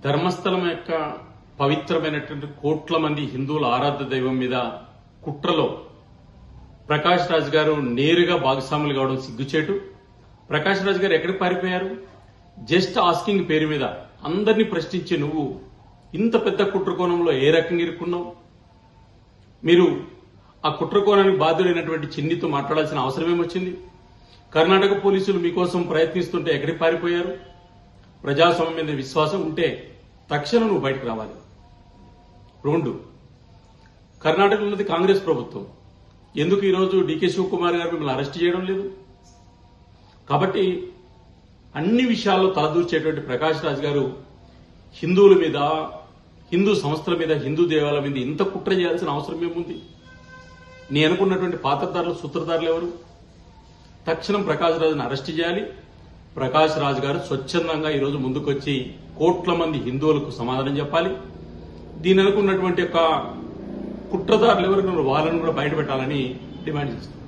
ధర్మస్థలం యొక్క పవిత్రమైనటువంటి కోట్ల మంది హిందువుల ఆరాధ్య దైవం మీద కుట్రలో ప్రకాష్ రాజ్ గారు నేరుగా భాగస్వాములు కావడం సిగ్గుచేటు. ప్రకాష్ రాజ్ గారు ఎక్కడికి పారిపోయారు? జస్ట్ ఆస్కింగ్ పేరు మీద అందరినీ ప్రశ్నించే నువ్వు ఇంత పెద్ద కుట్రకోణంలో ఏ రకంగా ఇరుక్కున్నావు? మీరు ఆ కుట్రకోణానికి బాధ్యుడైనటువంటి చిన్నితో మాట్లాడాల్సిన అవసరం ఏమొచ్చింది? కర్ణాటక పోలీసులు మీకోసం ప్రయత్నిస్తుంటే ఎక్కడికి పారిపోయారు? ప్రజాస్వామ్యం మీద విశ్వాసం ఉంటే తక్షణం నువ్వు బయటకు రావాలి. 2, కర్ణాటకలో ఉన్నది కాంగ్రెస్ ప్రభుత్వం. ఎందుకు ఈరోజు డీకే శివకుమార్ గారు మిమ్మల్ని అరెస్ట్ చేయడం లేదు? కాబట్టి అన్ని విషయాల్లో తలదూర్చేటువంటి ప్రకాష్ రాజ్ గారు హిందువుల మీద, హిందూ సంస్థల మీద, హిందూ దేవాలయాల మీద ఇంత కుట్ర చేయాల్సిన అవసరం ఏముంది? నీ అనుకున్నటువంటి పాత్రధారులు, సూత్రధారులు ఎవరు? తక్షణం ప్రకాష్ రాజును అరెస్ట్ చేయాలి. ప్రకాష్ రాజ్ గారు స్వచ్ఛందంగా ఈరోజు ముందుకొచ్చి కోట్ల మంది హిందువులకు సమాధానం చెప్పాలి. దీని అనుకున్నటువంటి యొక్క కుట్రదారులు ఎవరు వాళ్ళని కూడా బయటపెట్టాలని డిమాండ్ చేస్తున్నారు.